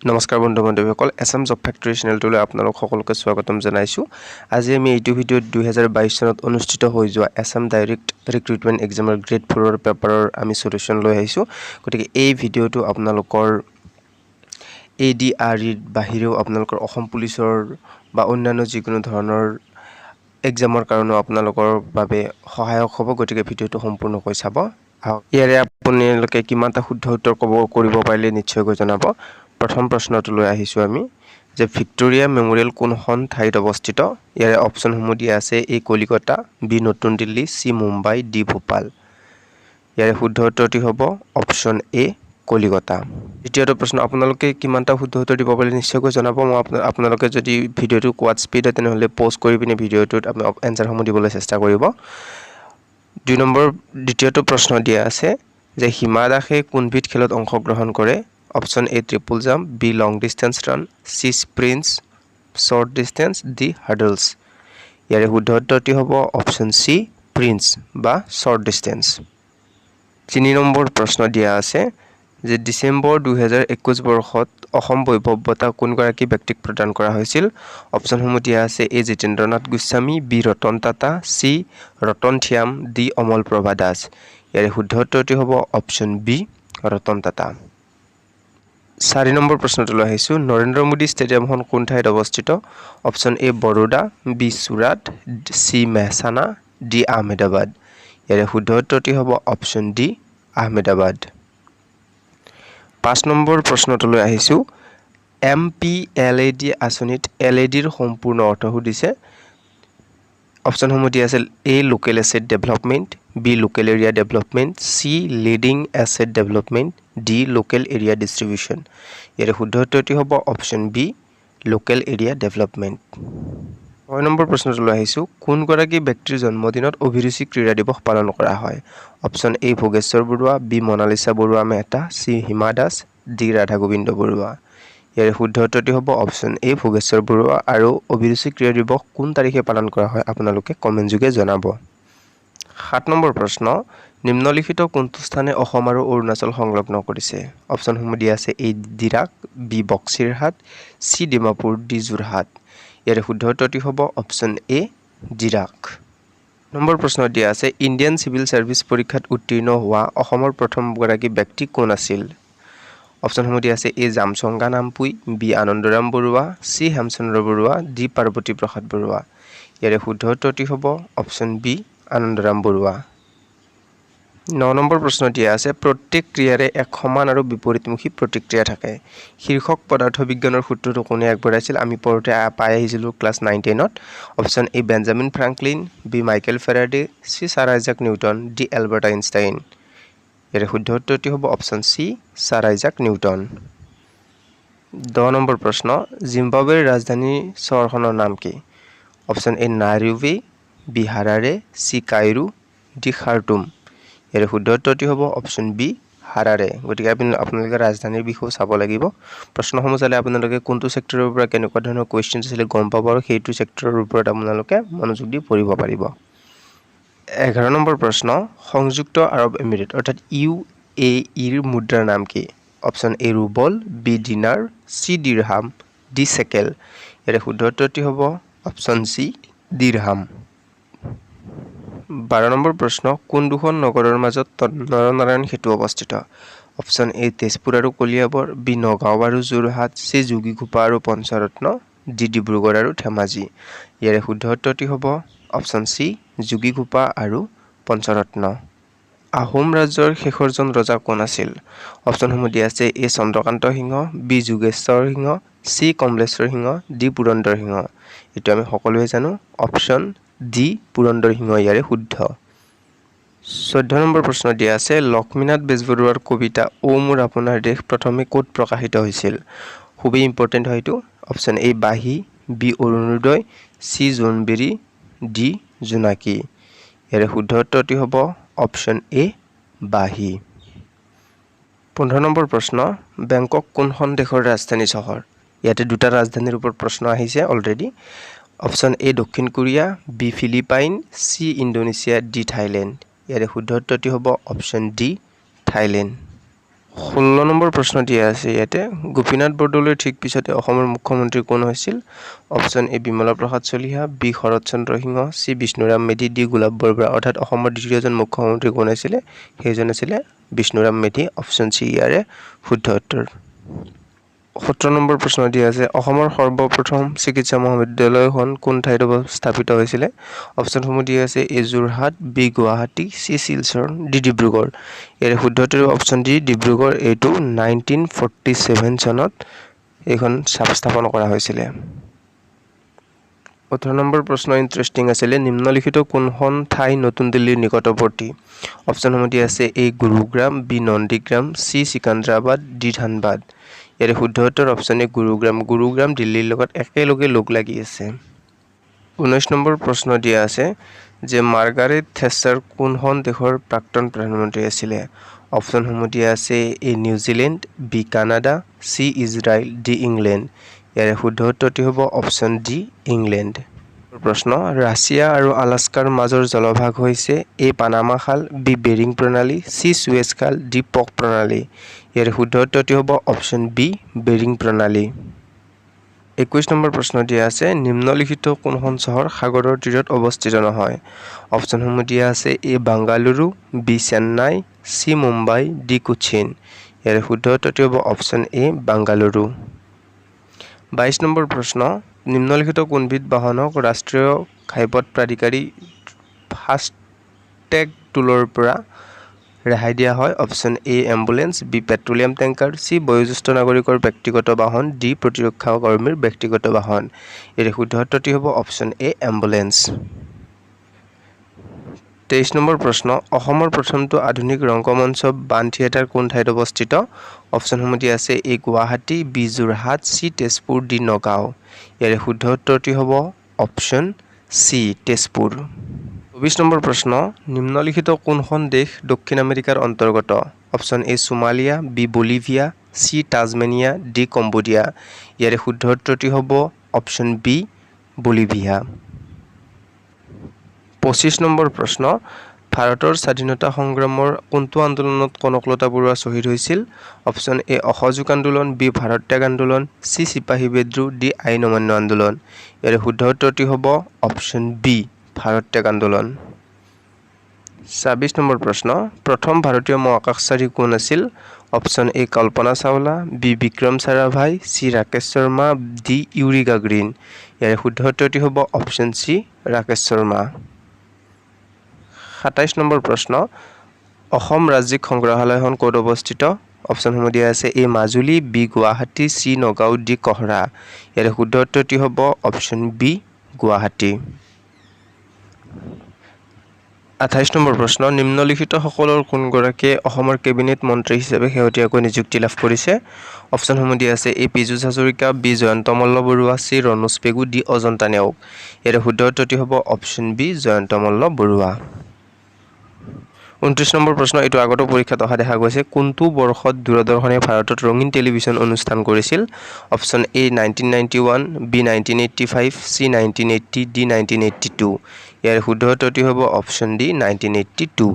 নমস্কাৰ বন্ধু-বান্ধৱীসকল Assam Job Factory চেনেলটোলৈ আপোনালোক সকলোকে স্বাগতম জনাইছো। আজি আমি এইটো ভিডিঅ'ত 2022 চনত অনুষ্ঠিত হৈ যোৱা Assam Direct Recruitment Exam Grade 4 ৰ পেপাৰৰ আমি সলিউশন লৈ আহিছো। গতিকে এই ভিডিঅ'টো আপোনালোকৰ ADRE বাহিৰেও আপোনালোকৰ অসম পুলিচৰ বা অন্যান্য যিকোনো ধৰণৰ এক্সামৰ কাৰণে আপোনালোকৰ বাবে সহায়ক হ'ব। গতিকে ভিডিঅ'টো সম্পূৰ্ণকৈ চাব। ইয়াৰে আপোনালোকে কিমানটা শুদ্ধ উত্তৰ কৰিব পাৰিলে নিশ্চয়কৈ জনাব। প্ৰথম প্ৰশ্নটো লৈ আহিছো আমি যে ভিক্টোৰিয়া মেমৰিয়েল কোনখন ঠাইত অৱস্থিত। ইয়াৰে অপচনসমূহ দিয়া আছে এ কলিকতা, বি নতুন দিল্লী, সি মুম্বাই, ডি ভোপাল। ইয়াৰে শুদ্ধ উত্তৰটি হ'ব অপচন এ কলিকতা। দ্বিতীয়টো প্ৰশ্ন আপোনালোকে কিমানটা শুদ্ধ উত্তৰ দিব পাৰিলে নিশ্চয়কৈ জনাব। মই আপোনালোকে যদি ভিডিঅ'টো কোৱাত স্পীড হয় তেনেহ'লে পজ কৰি পিনে ভিডিঅ'টোত আপুনি এনসাৰসমূহ দিবলৈ চেষ্টা কৰিব। 2 নম্বৰ দ্বিতীয়টো প্ৰশ্ন দিয়া আছে যে হিমা দাসে কোনবিধ খেলত অংশগ্ৰহণ কৰে। অপচন এ ট্ৰিপল জাম্প, বি লং ডিষ্টেন্স ৰান, সি স্প্ৰিন্টছ, শৰ্ট ডিষ্টেন্স, ডি হাৰ্ডলছ। ইয়াৰে শুদ্ধ উত্তৰটি হ'ব অপচন সি প্ৰিন্স বা শৰ্ট ডিষ্টেন্স। 3 নম্বৰ প্ৰশ্ন দিয়া আছে যে ডিচেম্বৰ 2021 বৰ্ষত অসম বৈভৱ বঁটা কোনগৰাকী ব্যক্তিক প্ৰদান কৰা হৈছিল। অপচনসমূহ দিয়া আছে A Jitendranath Goswami, B Ratan Tata, C Ratan Thiyam, D Amal Prabha Das. ইয়াৰে শুদ্ধ উত্তৰটি হ'ব option B Ratan Tata. 4 number প্ৰশ্নটো লৈ আহিছো নৰেন্দ্ৰ মোদী ষ্টেডিয়ামখন কোন ঠাইত অৱস্থিত। Option A Baroda, B Surat, C Mehsana, D Ahmedabad. ইয়াৰে শুদ্ধ উত্তৰটি হ'ব অপচন ডি আহমেদাবাদ। 5 নম্বৰ প্ৰশ্নটো লৈ আহিছো MPLAD আঁচনিত LADৰ সম্পূৰ্ণ অৰ্থ সুধিছে। অপচনসমূহ দিয়া আছে A local asset development, B local area development, C leading asset development, D local area distribution. ইয়াৰে শুদ্ধ উত্তৰটি হ'ব option B local area development. 6 number প্ৰশ্নটো লৈ আহিছো কোনগৰাকী ব্যক্তিৰ জন্মদিনত অভিৰুচি ক্ৰীড়া দিৱস পালন কৰা হয়। অপচন এ ভোগেশ্বৰ বৰুৱা, বি মনালিছা বৰুৱা মেহতা, সি হিমা দাস, ডি ৰাধা গোবিন্দ বৰুৱা। ইয়াৰে শুদ্ধ উত্তৰটি হ'ব অপচন এ ভোগেশ্বৰ বৰুৱা। আৰু অভিৰুচি ক্ৰীড়া দিৱস কোন তাৰিখে পালন কৰা হয় আপোনালোকে কমেণ্ট যোগে জনাব। 7 নম্বৰ প্ৰশ্ন নিম্নলিখিত কোনটো স্থানে অসম আৰু অৰুণাচল সংলগ্ন কৰিছে। অপচনসমূহ দিয়া আছে এ ডিৰাক, বি বক্সিৰহাট, সি ডিমাপুৰ, ডি যোৰহাট। ইয়াৰে শুদ্ধ উত্তৰটি হ'ব অপচন এ ডিৰাক। নম্বৰ প্ৰশ্ন দিয়া আছে ইণ্ডিয়ান চিভিল ছাৰ্ভিচ পৰীক্ষাত উত্তীৰ্ণ হোৱা অসমৰ প্ৰথমগৰাকী ব্যক্তি কোন আছিল। অপচনসমূহ দিয়া আছে A Zamchunga Nampui, B Anandaram Barua, C Hemchandra Barua, D Parbati Prasad Barua. ইয়াৰে শুদ্ধ উত্তৰটি হ'ব option B Anandaram Barua. 9 number প্ৰশ্ন দিয়া আছে প্ৰত্যেক ক্ৰিয়াৰে এক সমান আৰু বিপৰীতমুখী প্ৰতিক্ৰিয়া থাকে। শীৰ্ষক পদাৰ্থ বিজ্ঞানৰ সূত্ৰটো কোনে আগবঢ়াইছিল। আমি পঢ়োতে পাই আহিছিলোঁ ক্লাছ 9-10ত। Option A Benjamin Franklin, B Michael Faraday, C sir Isaac Newton, D Albert Einstein. ইয়াৰে শুদ্ধ উত্তৰটি হ'ব option C sir Isaac Newton. 10 number প্ৰশ্ন জিম্বাবৱেৰ ৰাজধানী চহৰখনৰ নাম কি। Option A Nairobi, B Harare, C Cairo, D Khartoum. ইয়াৰে শুদ্ধ উত্তৰটি হ'ব অপচন বি হাৰাৰে। গতিকে আপোনালোকে ৰাজধানীৰ বিষয়েও চাব লাগিব। প্ৰশ্নসমূহ চালে আপোনালোকে কোনটো চেক্টৰৰ পৰা কেনেকুৱা ধৰণৰ কুৱেশ্যন আছিলে গম পাব আৰু সেইটো চেক্টৰৰ ওপৰত আপোনালোকে মনোযোগ দি পঢ়িব পাৰিব। 11 নম্বৰ প্ৰশ্ন সংযুক্ত আৰব এমিৰেট অৰ্থাৎ UAEৰ মুদ্ৰাৰ নাম কি। অপচন এ ৰুবল, বি দিনাৰ, চি দিৰহাম, ডি চেকেল। ইয়াৰে শুদ্ধ উত্তৰটি হ'ব অপচন চি দিৰহাম। 12 নম্বৰ প্ৰশ্ন কোন দুখন নগৰৰ মাজত নৰনাৰায়ণ সেতু অৱস্থিত। অপচন এ তেজপুৰ আৰু কলিয়াবৰ, বি নগাঁও আৰু যোৰহাট, চি যোগীঘোপা আৰু পঞ্চৰত্ন, ডি ডিব্ৰুগড় আৰু ধেমাজি। ইয়াৰে শুদ্ধ উত্তৰটি হ'ব অপচন চি যোগীঘোপা আৰু পঞ্চৰত্ন। আহোম ৰাজ্যৰ শেষৰজন ৰজা কোন আছিল। অপচনসমূহ দিয়া আছে এ চন্দ্ৰকান্ত সিংহ, বি যোগেশ্বৰ সিংহ, চি কমলেশ্বৰ সিংহ, ডি পুৰন্দৰ সিংহ। এইটো আমি সকলোৱে জানো অপচন ডি পুৰন্দৰ সিংহ ইয়াৰে শুদ্ধ। 14 নম্বৰ প্ৰশ্ন দিয়া আছে লক্ষ্মীনাথ বেজবৰুৱাৰ কবিতা ও মোৰ আপোনাৰ দেশ প্ৰথমে ক'ত প্ৰকাশিত হৈছিল। খুবেই ইম্পৰ্টেণ্ট হয় এইটো। অপচন এ বাঁহী, বি অৰুণোদয়, চি জোনবিৰি, ডি জোনাকী। ইয়াৰে শুদ্ধ উত্তৰটি হ'ব অপচন এ বাঁহী। 15 নম্বৰ প্ৰশ্ন বেংকক কোনখন দেশৰ ৰাজধানী চহৰ। ইয়াতে দুটা ৰাজধানীৰ ওপৰত প্ৰশ্ন আহিছে অলৰেডি। অপচন এ দক্ষিণ Korea, B Philippine, C Indonesia, D Thailand. ইয়াৰে শুদ্ধ উত্তৰটি হ'ব অপচন ডি থাইলেণ্ড। 16 নম্বৰ প্ৰশ্ন দিয়া আছে ইয়াতে গোপীনাথ বৰদলৈৰ ঠিক পিছতে অসমৰ মুখ্যমন্ত্ৰী কোন হৈছিল অপচন এ বিমলা প্ৰসাদ চলিহা বি শৰৎ চন্দ্ৰ সিংহ চি বিষ্ণুৰাম মেধি ডি গোলাপ বৰবৰা অৰ্থাৎ অসমৰ দ্বিতীয়জন মুখ্যমন্ত্ৰী কোন আছিলে সেইজন আছিলে বিষ্ণুৰাম মেধি অপচন চি ইয়াৰে শুদ্ধ উত্তৰ 17 নম্বৰ প্ৰশ্ন দিয়া আছে অসমৰ সৰ্বপ্ৰথম চিকিৎসা মহাবিদ্যালয়খন কোন ঠাইত স্থাপিত হৈছিল অপচনসমূহ দিয়া আছে A Jorhat B Guwahati C Silchar D Dibrugarh ইয়াৰে শুদ্ধ উত্তৰ অপচন ডি ডিব্ৰুগড় এইটো 1947 চনত এইখন স্থাপন কৰা হৈছিল 18 নম্বৰ প্ৰশ্ন ইন্টাৰেষ্টিং আছিল নিম্নলিখিত কোনখন ঠাই নতুন দিল্লীৰ নিকটৱৰ্তী অপচনসমূহ দিয়া আছে A Gurugram B Nandigram C Secunderabad D Dhanbad ইয়াৰে শুদ্ধ উত্তৰ অপচন এ গুৰুগ্ৰাম দিল্লীৰ লগত একেলগে লগ লাগি আছে 19 নম্বৰ প্ৰশ্ন দিয়া আছে যে মাৰ্গাৰেট থেচাৰ কোনখন দেশৰ প্ৰাক্তন প্ৰধানমন্ত্ৰী আছিল অপচনসমূহ দিয়া আছে A New Zealand B Canada C Israel D England ইয়াৰে শুদ্ধ উত্তৰটি হ'ব অপচন ডি ইংলেণ্ড প্ৰশ্ন ৰাছিয়া আৰু আলাস্কাৰ মাজৰ জলভাগ হৈছে এ পানামা খাল বি বেৰিং প্ৰণালী চি সুৱেজ খাল ডি পক প্ৰণালী ইয়াৰে শুদ্ধ উত্তৰটি হ'ব অপচন বি বেৰিং প্ৰণালী 21 নম্বৰ প্ৰশ্ন দিয়া আছে নিম্নলিখিত কোনখন চহৰ সাগৰৰ তীৰত অৱস্থিত নহয় অপচনসমূহ দিয়া আছে A Bengaluru B Chennai C Mumbai D Cochin ইয়াৰে শুদ্ধ উত্তৰটি হ'ব অপচন এ বাংগালুৰু 22 নম্বৰ প্ৰশ্ন নিম্নলিখিত কোনবিধ বাহনক ৰাষ্ট্ৰীয় ঘাইপথ প্ৰাধিকাৰী ফাষ্টেগ টুলৰ পৰা ৰেহাই দিয়া হয় option A ambulance B petroleum tanker C বয়োজ্যেষ্ঠ নাগৰিকৰ ব্যক্তিগত বাহন ডি প্ৰতিৰক্ষা কৰ্মীৰ ব্যক্তিগত বাহন ইয়াৰ শুদ্ধ উত্তৰটি হ'ব অপচন এ এম্বুলেন্স 23 নম্বৰ প্ৰশ্ন অসমৰ প্ৰথমটো আধুনিক ৰংগমঞ্চ বান থিয়েটাৰ কোন ঠাইত অৱস্থিত অপচনসমূহ দিয়া আছে A Guwahati B Jorhat C Tezpur D Nagaon ইয়াৰ শুদ্ধ উত্তৰটি হ'ব অপচন চি তেজপুৰ 24 নম্বৰ প্ৰশ্ন নিম্নলিখিত কোনখন দেশ দক্ষিণ আমেৰিকাৰ অন্তৰ্গত option A Somalia B Bolivia C Tasmania D Cambodia ইয়াৰে শুদ্ধ উত্তৰটি হ'ব অপচন বি বলিভিয়া 25 নম্বৰ প্ৰশ্ন ভাৰতৰ স্বাধীনতা সংগ্ৰামৰ কোনটো আন্দোলনত কনকলতা বৰুৱা শ্বহীদ হৈছিল অপচন এ অসহযোগ আন্দোলন বি ভাৰত ত্যাগ আন্দোলন চি চিপাহী বিদ্ৰোহ ডি আইন অমান্য আন্দোলন ইয়াৰে শুদ্ধ উত্তৰটি হ'ব অপচন বি ভাৰত ত্যাগ আন্দোলন 26 নম্বৰ প্ৰশ্ন প্ৰথম ভাৰতীয় মহাকাশচাৰী কোন আছিল option A Kalpana Chawla B Vikram Sarabhai C Rakesh Sharma D Yuri Gagarin ইয়াৰে শুদ্ধ উত্তৰটি হ'ব option C Rakesh Sharma 27 number প্ৰশ্ন অসম ৰাজ্যিক সংগ্ৰহালয়খন ক'ত অৱস্থিত অপচনসমূহ দিয়া আছে A Majuli B Guwahati C Nagaon D Kohora ইয়াৰে শুদ্ধ উত্তৰটি হ'ব অপচন বি গুৱাহাটী 28 নম্বৰ প্ৰশ্ন নিম্নলিখিত সকলৰ কোনগৰাকীয়ে অসমৰ কেবিনেট মন্ত্ৰী হিচাপে শেহতীয়াকৈ নিযুক্তি লাভ কৰিছে অপচনসমূহ দিয়া আছে এ Piyush Hazarika B Jayanta Malla Baruah C Ranoj Pegu D Ajanta Neog ইয়াৰে শুদ্ধ উত্তৰটি হ'ব option B Jayanta Malla Baruah 29 number প্ৰশ্ন এইটো আগতো পৰীক্ষাত অহা দেখা গৈছে কোনটো বৰ্ষত দূৰদৰ্শনে ভাৰতত ৰঙীন টেলিভিছন অনুষ্ঠান কৰিছিল অপচন এ 1991 বি 1985 চি 1980 ডি 1982 ইয়াৰ শুদ্ধ উত্তৰটি হ'ব অপচন ডি 1982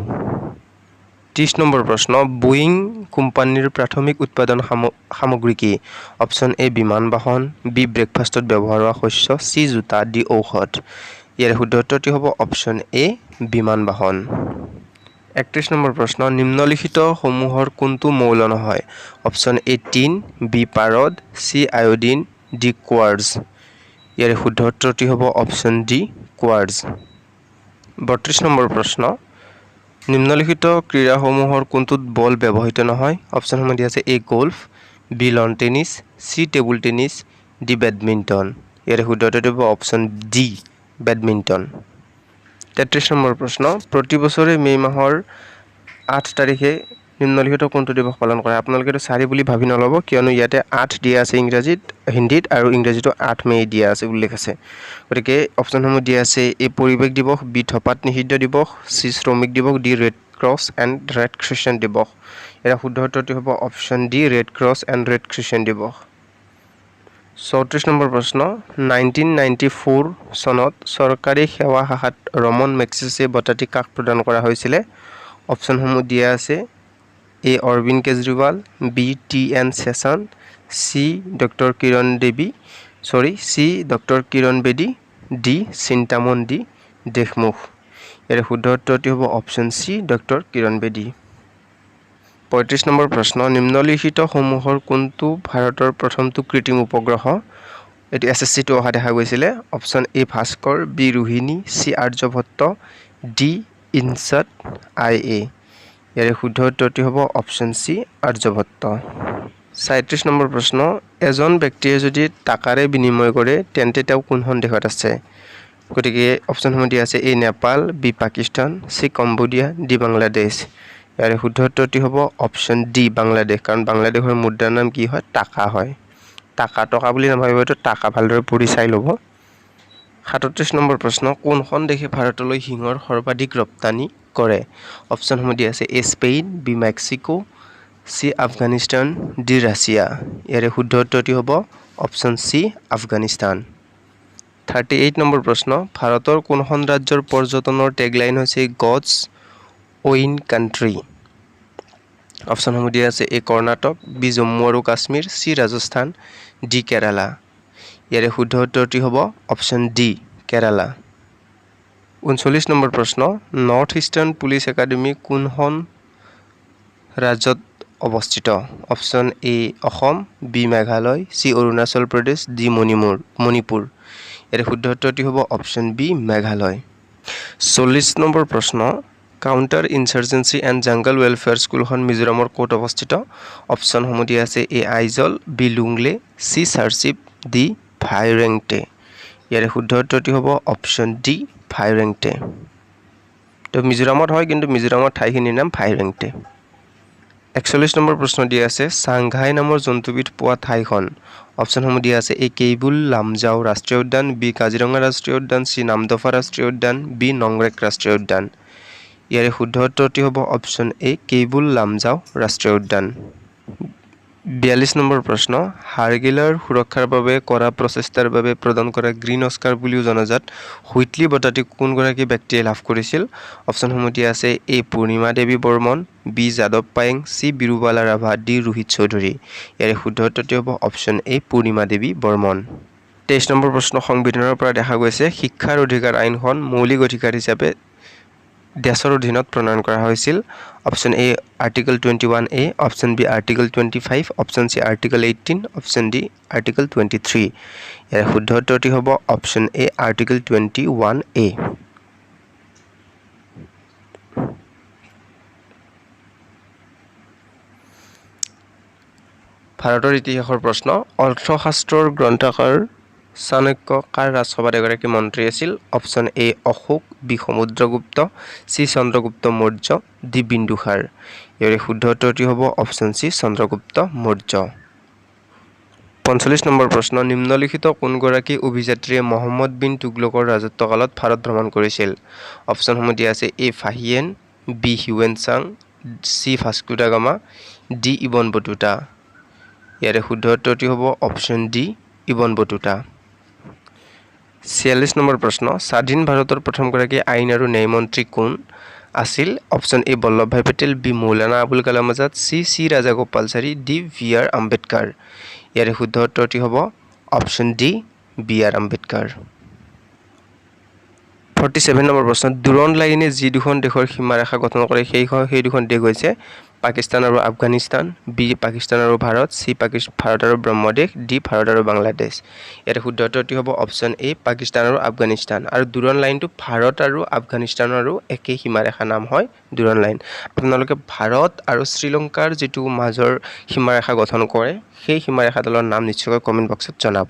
30 নম্বৰ প্ৰশ্ন বোয়িং কোম্পানীৰ প্ৰাথমিক উৎপাদন সামগ্ৰী কি অপচন এ বিমান বাহন বি ব্ৰেকফাষ্টত ব্যৱহাৰ হোৱা শস্য চি জোতা ডি ঔষধ ইয়াৰ শুদ্ধ উত্তৰটি হ'ব অপচন এ বিমান বাহন 31 নম্বৰ প্ৰশ্ন নিম্নলিখিত সমূহৰ কোনটো মৌল নহয় অপচন এ টিন বি পাৰদ চি আয়োডিন ডি কোৱাৰ্টজ ইয়াৰ শুদ্ধ উত্তৰটি হ'ব অপচন ডি কোৱাৰ্টজ 32 নম্বৰ প্ৰশ্ন নিম্নলিখিত ক্ৰীড়াসমূহৰ কোনটোত বল ব্যৱহৃত নহয় অপচনসমূহ দিয়া আছে A golf B lawn tennis C table tennis D badminton ইয়াৰ শুদ্ধ উত্তৰটি হ'ব অপচন ডি বেডমিণ্টন 33 নম্বৰ প্ৰশ্ন প্ৰতি বছৰে মে মাহৰ 8 তাৰিখে নিম্নলিখিত কোনটো দিৱস পালন কৰে আপোনালোকে 4 বুলি ভাবি নলব কিয়নো ইয়াতে 8 দিয়া আছে ইংৰাজীত হিন্দীত আৰু ইংৰাজীটো 8 মে দিয়া আছে উল্লেখ আছে গতিকে অপচনসমূহ দিয়া আছে এ পৰিৱেশ দিৱস বি ধপাত নিষিদ্ধ দিৱস চি শ্ৰমিক দিৱস D red cross and red Christian দিৱস ইয়াৰ শুদ্ধ উত্তৰটি হ'ব option D red cross and red Christian দিৱস 34 নম্বৰ প্ৰশ্ন 1994 চনত চৰকাৰী সেৱা শাখাত ৰমন মেগছেছে বঁটাটি কাক প্ৰদান কৰা হৈছিল অপচনসমূহ দিয়া আছে A. Arvind Kejriwal, B. T.N. Session, C. Dr. Kiran Bedi, D. Chintamani Deshmukh। ইয়াৰে শুদ্ধ উত্তৰটি হ'ব অপশ্যন চি ডক্টৰ কিৰণ বেদী। 35 নম্বৰ প্ৰশ্ন, নিম্নলিখিতসমূহৰ কোনটো ভাৰতৰ প্ৰথমটো কৃত্ৰিম উপগ্ৰহ? এটি SSC-টো অহা দেখা গৈছিলে। Option A Bhaskara, B Rohini, C Aryabhata, D INSAT IA। ইয়াৰে শুদ্ধ উত্তৰটি হ'ব অপশ্যন চি আৰ্যভট্ট। 37 নম্বৰ প্ৰশ্ন, এজন ব্যক্তিয়ে যদি টাকাৰে বিনিময় কৰে তেন্তে তেওঁ কোনখন দেশত আছে? গতিকে অপশ্যনসমূহ দিয়া আছে A Nepal, B Pakistan, C Cambodia, D Bangladesh. ইয়াৰে শুদ্ধ উত্তৰটি হ'ব অপশ্যন ডি বাংলাদেশ, কাৰণ বাংলাদেশৰ মুদ্ৰাৰ নাম কি হয়? টাকা হয়। টকা বুলি নাভাবিব, এইটো টাকা ভালদৰে পঢ়ি চাই ল'ব। 37 নম্বৰ প্ৰশ্ন, কোনখন দেশে ভাৰতলৈ শিঙৰ সৰ্বাধিক ৰপ্তানি কৰে? অপশ্যনসমূহ দিয়া আছে A Spain, B Mexico, C Afghanistan, D Russia. ইয়াৰে শুদ্ধ উত্তৰটি হ'ব অপশ্যন চি আফগানিস্তান। 38 নম্বৰ প্ৰশ্ন, ভাৰতৰ কোনখন ৰাজ্যৰ পৰ্যটনৰ টেগলাইন হৈছে গডছ ওইন কাণ্ট্ৰি? অপশ্যনসমূহ দিয়া আছে এ কৰ্ণাটক, বি জম্মু আৰু কাশ্মীৰ, চি ৰাজস্থান, ডি কেৰালা। ইয়াৰে শুদ্ধ উত্তৰটি হ'ব অপশ্যন ডি কেৰালা। 39 নম্বৰ প্ৰশ্ন, নৰ্থ ইষ্টাৰ্ণ পুলিচ একাডেমী কোনখন ৰাজ্যত অৱস্থিত? Option A Assam, B Meghalaya, C Arunachal Pradesh, D Manipur. ইয়াৰে শুদ্ধ উত্তৰটি হ'ব অপশ্যন বি মেঘালয়। 40 নম্বৰ প্ৰশ্ন, counter insurgency and jungle warfare স্কুলখন মিজোৰামৰ ক'ত অৱস্থিত? অপশ্যনসমূহ দিয়া আছে A Aizawl, B Lunglei, C Serchhip, D Vairengte. ইয়াৰে শুদ্ধ উত্তৰটি হ'ব অপশ্যন ডি ভাইৰেংটে। তো মিজোৰামত হয়, কিন্তু মিজোৰামৰ ঠাইখিনিৰ নাম ভাইৰেংটে। 41 নম্বৰ প্ৰশ্ন দিয়া আছে চাংঘাই নামৰ জন্তুবিধ পোৱা ঠাইখন। অপশ্যনসমূহ দিয়া আছে এ কেইবুল লামজাও ৰাষ্ট্ৰীয় উদ্যান, বি কাজিৰঙা ৰাষ্ট্ৰীয় উদ্যান, চি নামদফা ৰাষ্ট্ৰীয় উদ্যান, বি নংৰেক ৰাষ্ট্ৰীয় উদ্যান। ইয়াৰে শুদ্ধ উত্তৰটি হ'ব অপশ্যন এ কেইবুল লামজাও ৰাষ্ট্ৰীয় উদ্যান। 42 নম্বৰ প্ৰশ্ন, হাড়গিলাৰ সুৰক্ষাৰ বাবে কৰা প্ৰচেষ্টাৰ বাবে প্ৰদান কৰা গ্ৰীণ অস্কাৰ বুলিও জনাজাত হুইটলি বঁটাটি কোনগৰাকী ব্যক্তিয়ে লাভ কৰিছিল? অপশ্যনসমূহ দিয়া আছে এ পূৰ্ণিমা দেৱী বৰ্মন, বি যাদৱ পায়েং, চি বিৰুবালা ৰাভা, ডি ৰোহিত চৌধুৰী। ইয়াৰে শুদ্ধ উত্তৰটি হ'ব option A Purnima Devi Barman. 23 number প্ৰশ্ন, সংবিধানৰ পৰা দেখা গৈছে শিক্ষাৰ অধিকাৰ আইনখন মৌলিক অধিকাৰ হিচাপে দেশৰ অধীনত প্ৰণয়ন কৰা হৈছিল। Option A article 21A, option B article 25, option C article 18, option D article 23। ইয়াৰ শুদ্ধ উত্তৰটি হ'ব অপশ্যন এ আৰ্টিকল 21A। ভাৰতৰ ইতিহাসৰ প্ৰশ্ন, অৰ্থশাস্ত্ৰৰ গ্ৰন্থকাৰ চাণক্য কাৰ ৰাজসভাত এগৰাকী মন্ত্ৰী আছিল? Option A Ashoka, B Samudragupta, C Chandragupta Maurya, D Bindusara. ইয়াৰে শুদ্ধ উত্তৰটি হ'ব option C Chandragupta Maurya. 45 number প্ৰশ্ন, নিম্নলিখিত কোনগৰাকী অভিযাত্ৰীয়ে মহম্মদ বিন তুগলকৰ ৰাজত্বকালত ভাৰত ভ্ৰমণ কৰিছিল? অপশ্যনসমূহ দিয়া আছে A Fa Hien, B Hiuen Tsang, C Vasco da Gama, D Ibn Battuta. ইয়াৰে শুদ্ধ উত্তৰটি হ'ব option D Ibn Battuta. 46 number প্ৰশ্ন, স্বাধীন ভাৰতৰ প্ৰথমগৰাকী আইন আৰু ন্যায় মন্ত্ৰী কোন আছিল? Option A Vallabhbhai Patel, B Maulana Abul Kalam Azad, C Rajagopalachari, D B R. Ambedkar. ইয়াৰে শুদ্ধ উত্তৰটি হ'ব option D B R. Ambedkar. 47 number প্ৰশ্ন, ডুৰণ্ট লাইনে যি দুখন দেশৰ সীমাৰেখা গঠন কৰে সেই দুখন দেশ হৈছে পাকিস্তান আৰু আফগানিস্তান, বি পাকিস্তান আৰু ভাৰত, চি ভাৰত আৰু ব্ৰহ্মদেশ, ডি ভাৰত আৰু বাংলাদেশ। ইয়াৰে শুদ্ধ উত্তৰটি হ'ব অপশ্যন এ পাকিস্তান আৰু আফগানিস্তান। আৰু ডুৰণ্ট লাইনটো ভাৰত আৰু আফগানিস্তানৰো একেই সীমাৰেখা নাম হয় ডুৰণ্ট লাইন। আপোনালোকে ভাৰত আৰু শ্ৰীলংকাৰ যিটো মাজৰ সীমাৰেখা গঠন কৰে সেই সীমাৰেখাডালৰ নাম নিশ্চয়কৈ কমেণ্ট বক্সত জনাব।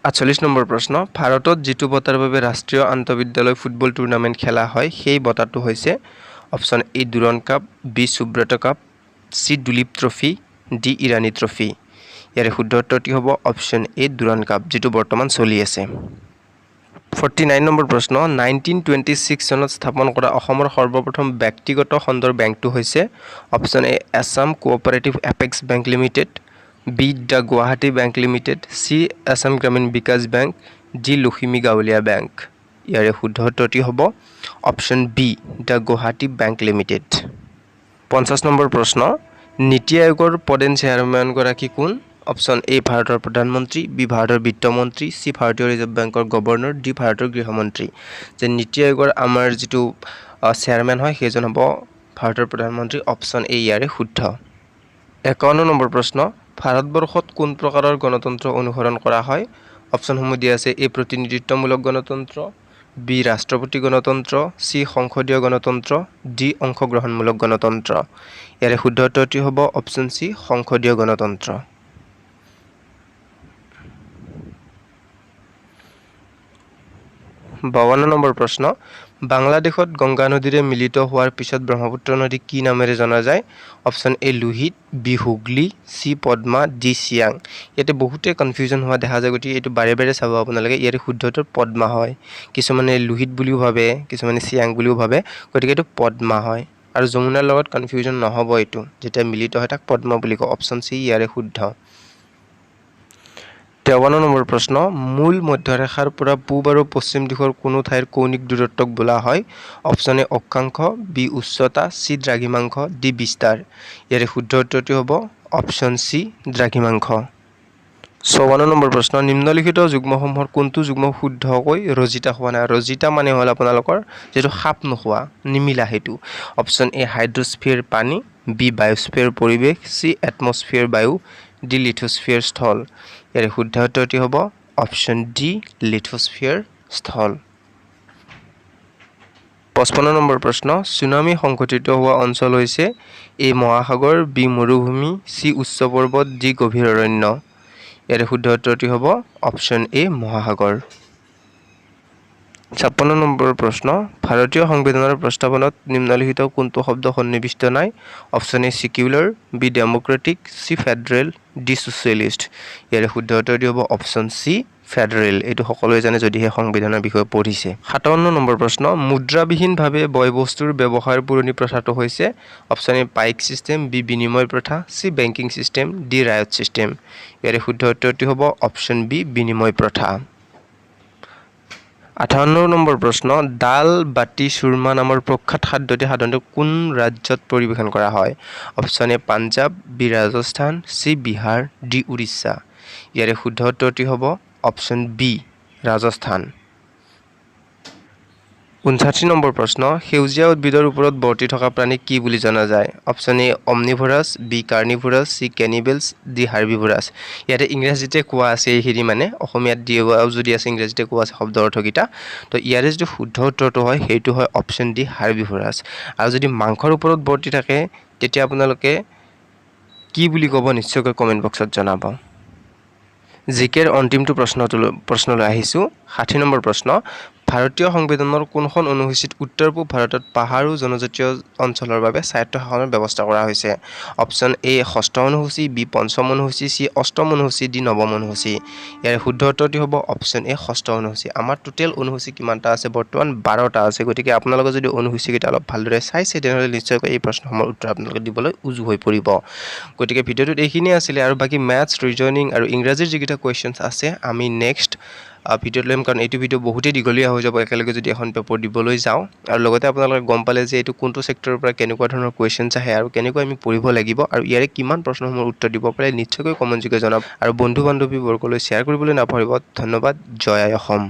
48 নম্বৰ প্ৰশ্ন, ভাৰতত যিটো বঁটাৰ বাবে ৰাষ্ট্ৰীয় আন্তঃবিদ্যালয় ফুটবল টুৰ্ণামেণ্ট খেলা হয় সেই বঁটাটো হৈছে option A Durand cup, B Subroto cup, C Duleep trophy, D Irani trophy. ইয়াৰে শুদ্ধ উত্তৰটি হ'ব অপশ্যন এ ডুৰণ্ট কাপ, যিটো বৰ্তমান চলি আছে। 49 নম্বৰ প্ৰশ্ন, 1926 চনত স্থাপন কৰা অসমৰ সৰ্বপ্ৰথম ব্যক্তিগত খণ্ডৰ বেংকটো হৈছে option A Assam cooperative apex bank limited, B the Guwahati bank limited, C Assam Gramin Vikash bank, D Lakhimi Gaonlia bank. ইয়াৰে শুদ্ধ উত্তৰটি হ'ব option B the Guwahati bank limited. 50 number প্ৰশ্ন নীতি আয়োগৰ প্ৰধান চেয়াৰমেনগৰাকী কোন অপশ্যন এ ভাৰতৰ প্ৰধানমন্ত্ৰী বি ভাৰতৰ বিত্তমন্ত্ৰী চি ভাৰতীয় ৰিজাৰ্ভ বেংকৰ গভৰ্ণৰ ডি ভাৰতৰ গৃহমন্ত্ৰী যে নীতি আয়োগৰ আমাৰ যিটো চেয়াৰমেন হয় সেইজন হ'ব ভাৰতৰ প্ৰধানমন্ত্ৰী অপশ্যন এ ইয়াৰে শুদ্ধ 51 নম্বৰ প্ৰশ্ন ভাৰতবৰ্ষত কোন প্ৰকাৰৰ গণতন্ত্ৰ অনুসৰণ কৰা হয় অপশ্যনসমূহ দিয়া আছে এ প্ৰতিনিধিত্বমূলক গণতন্ত্ৰ বি ৰাষ্ট্ৰপতি গণতন্ত্ৰ চি সংসদীয় গণতন্ত্ৰ ডি অংশগ্ৰহণমূলক গণতন্ত্ৰ ইয়াৰে শুদ্ধ উত্তৰটি হ'ব অপশ্যন চি সংসদীয় গণতন্ত্ৰ 52 নম্বৰ প্ৰশ্ন বাংলাদেশত গংগা নদীৰে মিলিত হোৱাৰ পিছত ব্ৰহ্মপুত্ৰ নদী কি নামেৰে জনা যায় option A Lohit B Hooghly C Padma D Siang ইয়াতে বহুতে কনফিউজন হোৱা দেখা যায় গতিকে এইটো বাৰে বাৰে চাব আপোনালোকে ইয়াৰে শুদ্ধ উত্তৰ পদ্মা হয় কিছুমানে লোহিত বুলিও ভাবে কিছুমানে চিয়াং বুলিও ভাবে গতিকে এইটো পদ্মা হয় আৰু যমুনাৰ লগত কনফিউজন নহব এইটো যেতিয়া মিলিত হয় তাক পদ্মা বুলি কয় অপশ্যন চি ইয়াৰে শুদ্ধ 53 নম্বৰ প্ৰশ্ন মূল মধ্যৰেখাৰ পৰা পূব আৰু পশ্চিম দিশৰ কোনো ঠাইৰ কৌণিক দূৰত্বক বোলা হয় অপশ্যন এ অক্ষাংশ বি উচ্চতা চি দ্ৰাঘিমাংশ ডি বিস্তাৰ ইয়াৰে শুদ্ধ উত্তৰটি হ'ব অপশ্যন চি দ্ৰাঘিমাংশ 54 নম্বৰ প্ৰশ্ন নিম্নলিখিত যুগ্মসমূহৰ কোনটো যুগ্ম শুদ্ধকৈ ৰজিতা হোৱা নাই ৰজিতা মানে হ'ল আপোনালোকৰ যেটো খাপ নোখোৱা নিমিলা হেতু অপশ্যন এ হাইড্ৰোস্ফিয়াৰ পানী বি বায়োস্ফিয়াৰ পৰিৱেশ চি এটমস্ফিয়াৰ বায়ু ডি লিথোস্ফিয়াৰ স্থল ইয়াৰে শুদ্ধ উত্তৰটি হ'ব অপশ্যন ডি লিথোস্ফিয়াৰ স্থল 55 নম্বৰ প্ৰশ্ন সুনামি সংঘটিত হোৱা অঞ্চল হৈছে এ মহাসাগৰ বি মৰুভূমি চি উচ্চ পৰ্বত ডি গভীৰ অৰণ্য ইয়াৰে শুদ্ধ উত্তৰটি হ'ব অপশ্যন এ মহাসাগৰ 56 নম্বৰ প্ৰশ্ন ভাৰতীয় সংবিধানৰ প্ৰস্তাৱনাত নিম্নলিখিত কোনটো শব্দ সন্নিৱিষ্ট নাই option A secular B democratic C federal D socialist ইয়াৰে শুদ্ধ উত্তৰটি হ'ব অপশ্যন চি ফেডাৰেল এইটো সকলোৱে জানে যদিহে সংবিধানৰ বিষয়ে পঢ়িছে 57 নম্বৰ প্ৰশ্ন মুদ্ৰাবিহীনভাৱে বয় বস্তুৰ ব্যৱসায়ৰ পুৰণি প্ৰথাটো হৈছে option A paik system B বিনিময় প্ৰথা C banking system D ryot system ইয়াৰে শুদ্ধ উত্তৰটি হ'ব অপশ্যন বি বিনিময় প্ৰথা 58 নম্বৰ প্ৰশ্ন দাল বাটি চুৰমা নামৰ প্ৰখ্যাত খাদ্যটি সাধাৰণতে কোন ৰাজ্যত পৰিৱেশন কৰা হয় option A Punjab B Rajasthan C Bihar D Orissa ইয়াৰে শুদ্ধ উত্তৰটি হ'ব অপশ্যন বি ৰাজস্থান 59 নম্বৰ প্ৰশ্ন সেউজীয়া উদ্ভিদৰ ওপৰত বৰ্তি থকা প্ৰাণী কি বুলি জনা যায় option A omnivores B carnivores C cannibals D herbivores ইয়াতে ইংৰাজীতে কোৱা আছে এইখিনি মানে অসমীয়াত দিয়াও যদি আছে ইংৰাজীতে কোৱা আছে শব্দ অৰ্থকেইটা তো ইয়াৰে যিটো শুদ্ধ উত্তৰটো হয় সেইটো হয় অপশ্যন ডি হাৰ্বিভৰাছ আৰু যদি মাংসৰ ওপৰত বৰ্তি থাকে তেতিয়া আপোনালোকে কি বুলি ক'ব নিশ্চয়কৈ কমেন্ট বক্সত জনাব জিকেৰ অন্তিমটো প্ৰশ্নলৈ আহিছো 60 নম্বৰ প্ৰশ্ন ভাৰতীয় সংবিধানৰ কোনখন অনুসূচীত উত্তৰ পূব ভাৰতত পাহাৰ আৰু জনজাতীয় অঞ্চলৰ বাবে স্বায়ত্তশাসনৰ ব্যৱস্থা কৰা হৈছে অপশ্যন এ ষষ্ঠ অনুসূচী বি পঞ্চম অনুসূচী চি অষ্টম অনুসূচী ডি নৱম অনুসূচী ইয়াৰ শুদ্ধ উত্তৰটি হ'ব অপশ্যন এ ষষ্ঠ অনুসূচী আমাৰ টোটেল অনুসূচী কিমানটা আছে বৰ্তমান 12টা আছে গতিকে আপোনালোকে যদি অনুসূচীকেইটা অলপ ভালদৰে চাইছে তেনেহ'লে নিশ্চয়কৈ এই প্ৰশ্নসমূহৰ উত্তৰ আপোনালোকে দিবলৈ উজু হৈ পৰিব গতিকে ভিডিঅ'টোত এইখিনিয়ে আছিলে আৰু বাকি ম্যাথছ ৰিজনিং আৰু ইংৰাজীৰ যিকেইটা কুৱেশ্যনছ আছে আমি নেক্সট ভিডিঅ'ত ল'ম কাৰণ এইটো ভিডিঅ' বহুতেই দীঘলীয়া হৈ যাব একেলগে যদি এখন পেপাৰ দিবলৈ যাওঁ আৰু লগতে আপোনালোকে গম পালে যে এইটো কোনটো সেক্টৰৰ পৰা কেনেকুৱা ধৰণৰ কুৱেশ্যনছ আহে আৰু কেনেকৈ আমি পঢ়িব লাগিব আৰু ইয়াৰে কিমান প্ৰশ্নসমূহৰ উত্তৰ দিব পাৰে নিশ্চয়কৈ কমেণ্ট যোগে জনাব আৰু বন্ধু বান্ধৱীবৰ্গলৈ শ্বেয়াৰ কৰিবলৈ নাপাহৰিব ধন্যবাদ জয় আই অসম